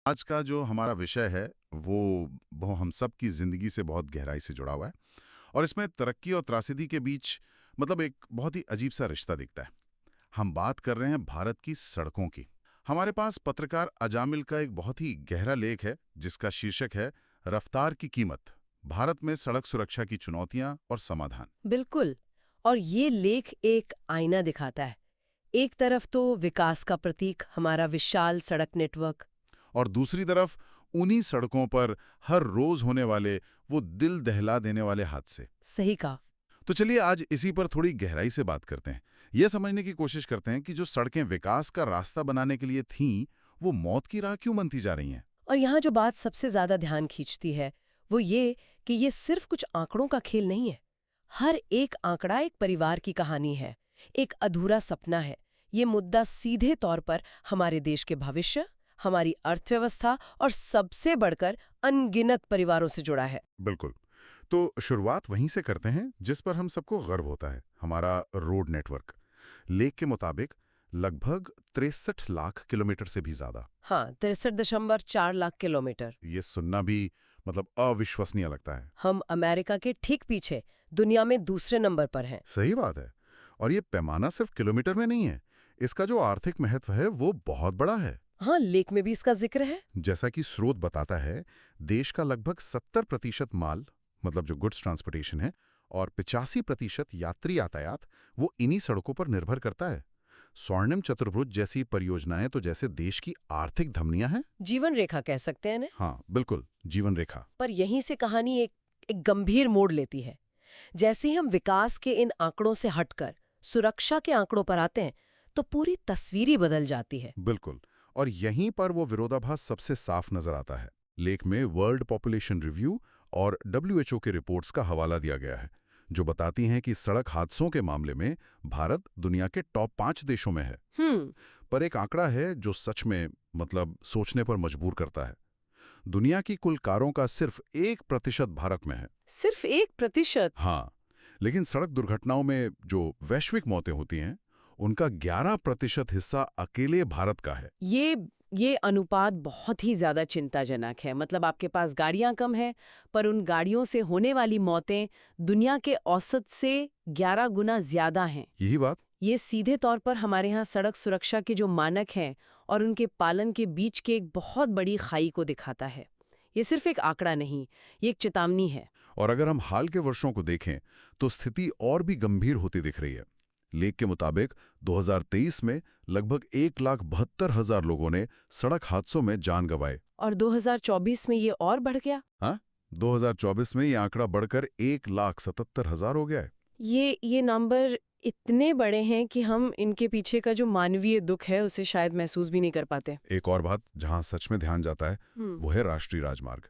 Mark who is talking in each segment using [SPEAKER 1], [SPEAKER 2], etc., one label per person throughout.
[SPEAKER 1] आज का जो हमारा विषय है वो हम सब की ज़िंदगी से बहुत गहराई से जुड़ा हुआ है और इसमें तरक्की और त्रासदी के बीच मतलब एक बहुत ही अजीब सा रिश्ता दिखता है। हम बात कर रहे हैं भारत की सड़कों की। हमारे पास पत्रकार अजामिल का एक बहुत ही गहरा लेख है जिसका शीर्षक है रफ्तार की कीमत, भारत में सड़क सुरक्षा की चुनौतियां और समाधान।
[SPEAKER 2] बिल्कुल। और ये लेख एक आईना दिखाता है। एक तरफ तो विकास का प्रतीक हमारा विशाल सड़क नेटवर्क।
[SPEAKER 1] और दूसरी तरफ उन्हीं सड़कों पर हर रोज होने वाले वो दिल दहला देने वाले हादसे।
[SPEAKER 2] सही कहा।
[SPEAKER 1] तो चलिए आज इसी पर थोड़ी गहराई से बात करते हैं। यह समझने की कोशिश करते हैं कि जो सड़कें विकास का रास्ता बनाने के लिए थीं, वो मौत की राह क्यों बनती जा रही हैं।
[SPEAKER 2] और यहाँ जो बात सबसे ज्यादा ध्यान खींचती है वो ये कि ये सिर्फ कुछ आंकड़ों का खेल नहीं है। हर एक आंकड़ा एक परिवार की कहानी है, एक अधूरा सपना है। ये मुद्दा सीधे तौर पर हमारे देश के भविष्य, हमारी अर्थव्यवस्था और सबसे बढ़कर अनगिनत परिवारों से जुड़ा है।
[SPEAKER 1] बिल्कुल। तो शुरुआत वहीं से करते हैं जिस पर हम सबको गर्व होता है, हमारा रोड नेटवर्क। लेख के मुताबिक लगभग 63 लाख किलोमीटर से भी ज्यादा।
[SPEAKER 2] हाँ, 63.4 लाख किलोमीटर।
[SPEAKER 1] ये सुनना भी मतलब अविश्वसनीय लगता है।
[SPEAKER 2] हम अमेरिका के ठीक पीछे दुनिया में दूसरे नंबर पर हैं।
[SPEAKER 1] सही बात है। और ये पैमाना सिर्फ किलोमीटर में नहीं है, इसका जो आर्थिक महत्व है वो बहुत बड़ा है।
[SPEAKER 2] हाँ, लेख में भी इसका जिक्र है।
[SPEAKER 1] जैसा कि स्रोत बताता है, देश का लगभग 70% माल मतलब जो गुड्स ट्रांसपोर्टेशन है और 85% यात्री यातायात वो इन्हीं सड़कों पर निर्भर करता है। स्वर्णिम चतुर्भुज जैसी परियोजनाएं तो जैसे देश की आर्थिक धमनियां हैं।
[SPEAKER 2] जीवन रेखा कह सकते हैं ना।
[SPEAKER 1] हाँ बिल्कुल, जीवन रेखा।
[SPEAKER 2] पर यहीं से कहानी एक गंभीर मोड़ लेती है। जैसे ही हम विकास के इन आंकड़ों से हटकर सुरक्षा के आंकड़ों पर आते हैं तो पूरी तस्वीर ही बदल जाती है।
[SPEAKER 1] बिल्कुल। और यहीं पर वो विरोधाभास सबसे साफ नजर आता है। लेख में वर्ल्ड पॉपुलेशन रिव्यू और डब्ल्यूएचओ के रिपोर्ट्स का हवाला दिया गया है जो बताती हैं कि सड़क हादसों के मामले में भारत दुनिया के टॉप 5 देशों में है।
[SPEAKER 2] हम्म।
[SPEAKER 1] पर एक आंकड़ा है जो सच में मतलब सोचने पर मजबूर करता है। दुनिया की कुल कारों का सिर्फ 1% भारत में है।
[SPEAKER 2] सिर्फ 1%?
[SPEAKER 1] हाँ, लेकिन सड़क दुर्घटनाओं में जो वैश्विक मौतें होती हैं उनका 11% हिस्सा अकेले भारत का है।
[SPEAKER 2] ये अनुपात बहुत ही ज्यादा चिंताजनक है। मतलब आपके पास गाड़ियां कम है, पर उन गाड़ियों से होने वाली मौतें दुनिया के औसत से 11 गुना ज्यादा हैं।
[SPEAKER 1] यही बात।
[SPEAKER 2] ये सीधे तौर पर हमारे यहाँ सड़क सुरक्षा के जो मानक हैं और उनके पालन के बीच के एक बहुत बड़ी खाई को दिखाता है। ये सिर्फ एक आंकड़ा नहीं, ये एक चेतावनी है।
[SPEAKER 1] और अगर हम हाल के वर्षों को देखें तो स्थिति और भी गंभीर होती दिख रही है। लेख के मुताबिक 2023 में लगभग 1,72,000 लोगों ने सड़क हादसों में जान गंवाए।
[SPEAKER 2] और 2024 में ये और बढ़ गया।
[SPEAKER 1] हाँ, 2024 में ये आंकड़ा बढ़कर 1,77,000 हो गया है।
[SPEAKER 2] ये नंबर इतने बड़े हैं कि हम इनके पीछे का जो मानवीय दुख है उसे शायद महसूस भी नहीं कर पाते।
[SPEAKER 1] एक और बात जहां सच में ध्यान जाता है वो है राष्ट्रीय राजमार्ग,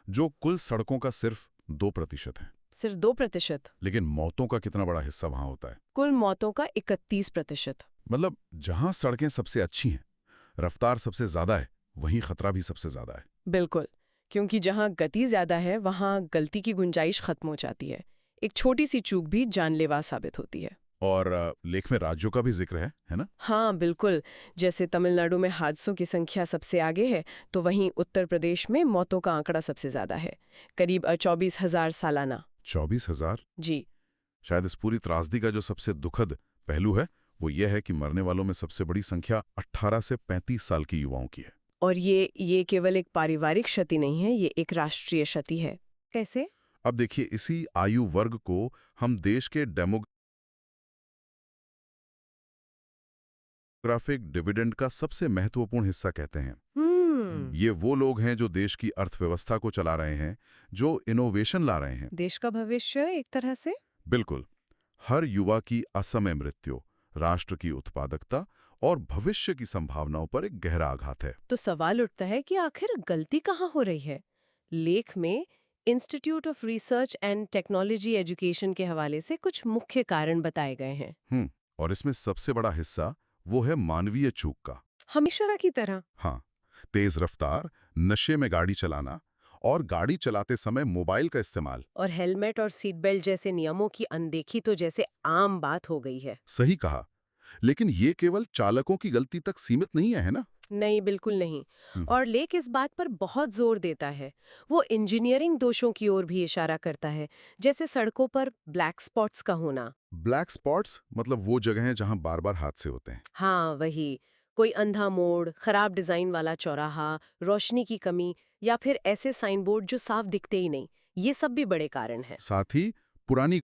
[SPEAKER 1] जो कुल सड़कों का सिर्फ 2% है।
[SPEAKER 2] सिर्फ 2%?
[SPEAKER 1] लेकिन मौतों का कितना बड़ा हिस्सा वहां होता है।
[SPEAKER 2] कुल मौतों का 31%।
[SPEAKER 1] मतलब जहां सड़कें सबसे अच्छी हैं, रफ्तार सबसे ज्यादा है, वहीं खतरा भी सबसे ज्यादा है।
[SPEAKER 2] बिल्कुल, क्योंकि जहाँ गति ज्यादा है वहाँ गलती की गुंजाइश खत्म हो जाती है। एक छोटी सी चूक भी जानलेवा साबित होती है।
[SPEAKER 1] और लेख में राज्यों का भी जिक्र है ना।
[SPEAKER 2] हाँ बिल्कुल। जैसे तमिलनाडु में हादसों की संख्या सबसे आगे है, तो वहीं उत्तर प्रदेश में मौतों का आंकड़ा सबसे ज्यादा है, करीब 24,000 सालाना।
[SPEAKER 1] 24,000।
[SPEAKER 2] जी।
[SPEAKER 1] शायद इस पूरी त्रासदी का जो सबसे दुखद पहलू है वो ये है कि मरने वालों में सबसे बड़ी संख्या 18 से 35 साल की युवाओं की है।
[SPEAKER 2] और ये केवल एक पारिवारिक क्षति नहीं है, ये एक राष्ट्रीय क्षति है। कैसे?
[SPEAKER 1] अब देखिए, इसी आयु वर्ग को हम देश के डेमोग्राफिक डिविडेंड का सबसे महत्वपूर्ण हिस्सा कहते हैं। ये वो लोग हैं जो देश की अर्थव्यवस्था को चला रहे हैं, जो इनोवेशन ला रहे हैं।
[SPEAKER 2] देश का भविष्य एक तरह से।
[SPEAKER 1] बिल्कुल। हर युवा की असमय मृत्यु राष्ट्र की उत्पादकता और भविष्य की संभावनाओं पर एक गहरा आघात है।
[SPEAKER 2] तो सवाल उठता है कि आखिर गलती कहाँ हो रही है। लेख में institute of research and technology education के हवाले से कुछ मुख्य कारण बताए गए हैं।
[SPEAKER 1] और इसमें सबसे बड़ा हिस्सा वो है मानवीय चूक का।
[SPEAKER 2] हमेशा की तरह।
[SPEAKER 1] हाँ, तेज रफ्तार, नशे में गाड़ी चलाना और गाड़ी चलाते समय मोबाइल का इस्तेमाल।
[SPEAKER 2] और हेलमेट और सीट बेल्ट जैसे नियमों की अनदेखी तो जैसे आम बात हो गई है।
[SPEAKER 1] सही कहा। लेकिन ये केवल चालकों की गलती तक सीमित नहीं है ना।
[SPEAKER 2] नहीं, बिल्कुल नहीं।
[SPEAKER 1] हम्म,
[SPEAKER 2] और लेक इस बात पर बहुत जोर देता है। वो इंजीनियरिंग दोषों की ओर भी इशारा करता है, जैसे सड़कों पर ब्लैक स्पॉट्स का होना।
[SPEAKER 1] ब्लैक स्पॉट्स मतलब वो जगह हैं जहां बार-बार हादसे होते हैं।
[SPEAKER 2] हाँ, वही। कोई अंधा मोड़, खराब डिजाइन वाला चौराहा, रोशनी की कमी या फिर ऐसे साइन बोर्ड जो साफ दिखते ही नहीं, ये सब भी बड़े कारण हैं।
[SPEAKER 1] साथ ही पुरानी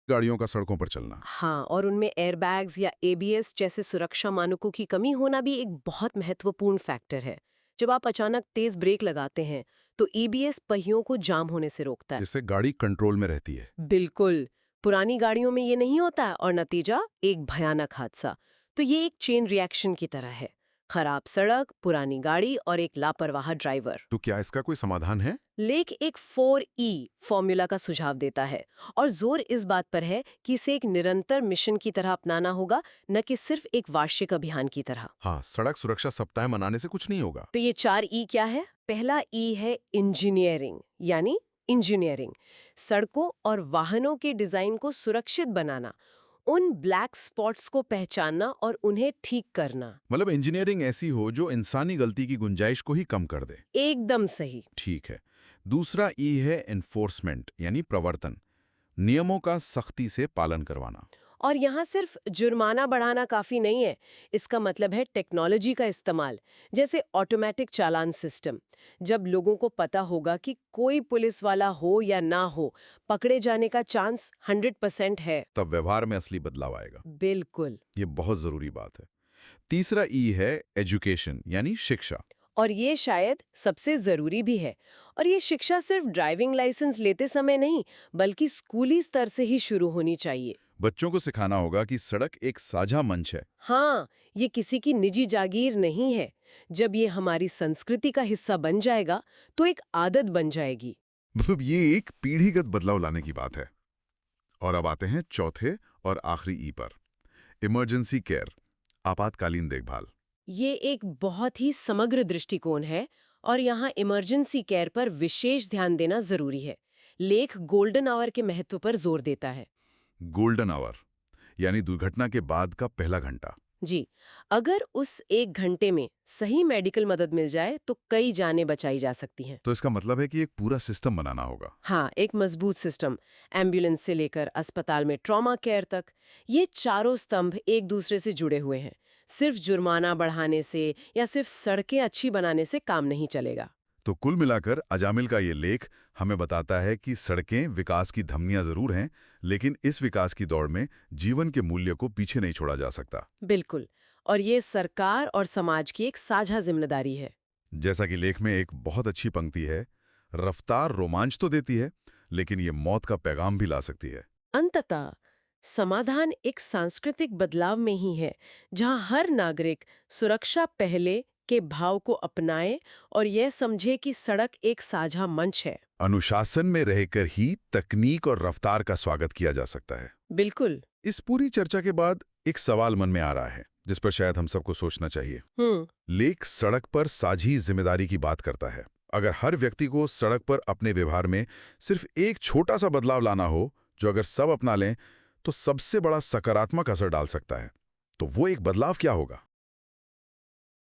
[SPEAKER 1] गाड़ियों का सड़कों पर चलना।
[SPEAKER 2] हाँ, और उनमें एयरबैग्स या एबीएस जैसे सुरक्षा मानकों की कमी होना भी एक बहुत महत्वपूर्ण फैक्टर है। जब आप अचानक तेज ब्रेक लगाते हैं, तो ईबीएस पहियों को जाम होने से रोकता है।
[SPEAKER 1] जिससे गाड़ी कंट्रोल में रहती है।
[SPEAKER 2] बिल्कुल। पुरानी गाड़ियों में ये नहीं होता है और नतीजा एक भयानक हादसा। तो ये एक चेन रिएक्शन की तरह है। खराब सड़क, पुरानी गाड़ी और एक लापरवाह ड्राइवर।
[SPEAKER 1] तो क्या इसका कोई समाधान है?
[SPEAKER 2] लेक एक 4E फॉर्मूला का सुझाव देता है और जोर इस बात पर है कि इसे एक निरंतर मिशन की तरह अपनाना होगा, न कि सिर्फ एक वार्षिक अभियान की तरह।
[SPEAKER 1] हाँ, सड़क सुरक्षा सप्ताह मनाने से कुछ नहीं होगा।
[SPEAKER 2] तो ये 4E क्या है? पहला ई है इंजीनियरिंग, यानी इंजीनियरिंग सड़कों और वाहनों के डिजाइन को सुरक्षित बनाना, उन ब्लैक स्पॉट्स को पहचानना और उन्हें ठीक करना।
[SPEAKER 1] मतलब इंजीनियरिंग ऐसी हो जो इंसानी गलती की गुंजाइश को ही कम कर दे।
[SPEAKER 2] एकदम सही।
[SPEAKER 1] ठीक है। दूसरा ई है एनफोर्समेंट यानी प्रवर्तन, नियमों का सख्ती से पालन करवाना।
[SPEAKER 2] और यहाँ सिर्फ जुर्माना बढ़ाना काफी नहीं है। इसका मतलब है टेक्नोलॉजी का इस्तेमाल, जैसे ऑटोमेटिक चालान सिस्टम। जब लोगों को पता होगा कि कोई पुलिस वाला हो या ना हो, पकड़े जाने का चांस 100% है।
[SPEAKER 1] तब व्यवहार में असली बदलाव आएगा।
[SPEAKER 2] बिल्कुल।
[SPEAKER 1] ये बहुत जरूरी बात है। तीसरा ई है एजुकेशन यानी शिक्षा।
[SPEAKER 2] और ये शायद सबसे जरूरी भी है। और ये शिक्षा सिर्फ ड्राइविंग लाइसेंस लेते समय नहीं, बल्कि स्कूली स्तर से ही शुरू होनी चाहिए।
[SPEAKER 1] बच्चों को सिखाना होगा कि सड़क एक साझा मंच है।
[SPEAKER 2] हाँ, ये किसी की निजी जागीर नहीं है। जब ये हमारी संस्कृति का हिस्सा बन जाएगा, तो एक आदत बन जाएगी।
[SPEAKER 1] मतलब ये एक पीढ़ीगत बदलाव लाने की बात है। और अब आते हैं चौथे और आखिरी ई पर, इमरजेंसी केयर, आपातकालीन देखभाल।
[SPEAKER 2] ये एक बहुत ही समग्र दृष्टिकोण है और यहाँ इमरजेंसी केयर पर विशेष ध्यान देना जरूरी है। लेख गोल्डन आवर के महत्व पर जोर देता है।
[SPEAKER 1] गोल्डन आवर यानी दुर्घटना के बाद का पहला घंटा।
[SPEAKER 2] जी, अगर उस 1 घंटे में सही मेडिकल मदद मिल जाए तो कई जानें बचाई जा सकती हैं।
[SPEAKER 1] तो इसका मतलब है कि एक पूरा सिस्टम बनाना होगा।
[SPEAKER 2] हाँ, एक मजबूत सिस्टम, एम्बुलेंस से लेकर अस्पताल में ट्रॉमा केयर तक। ये चारों स्तंभ एक दूसरे से जुड़े हुए हैं। सिर्फ जुर्माना बढ़ाने से या सिर्फ सड़कें अच्छी बनाने से काम नहीं चलेगा।
[SPEAKER 1] तो कुल मिलाकर अजामिल का ये लेख हमें बताता है कि सड़कें विकास की धमनियां जरूर हैं, लेकिन इस विकास की दौड़ में जीवन के मूल्य को पीछे नहीं छोड़ा जा सकता।
[SPEAKER 2] बिल्कुल। और ये सरकार और समाज की एक साझा जिम्मेदारी है।
[SPEAKER 1] जैसा कि लेख में एक बहुत अच्छी पंक्ति है, रफ्तार रोमांच तो देती है, लेकिन ये मौत का पैगाम भी ला सकती है।
[SPEAKER 2] अंततः समाधान एक सांस्कृतिक बदलाव में ही है, जहां हर नागरिक सुरक्षा पहले के भाव को अपनाए और यह समझे कि सड़क एक साझा मंच है।
[SPEAKER 1] अनुशासन में रहकर ही तकनीक और रफ्तार का स्वागत किया जा सकता है।
[SPEAKER 2] बिल्कुल।
[SPEAKER 1] इस पूरी चर्चा के बाद एक सवाल मन में आ रहा है, जिस पर शायद हम सबको सोचना चाहिए। लेख सड़क पर साझी जिम्मेदारी की बात करता है। अगर हर व्यक्ति को सड़क पर अपने व्यवहार में सिर्फ एक छोटा सा बदलाव लाना हो, जो अगर सब अपना लें, तो सबसे बड़ा सकारात्मक असर डाल सकता है। तो वो एक बदलाव क्या होगा?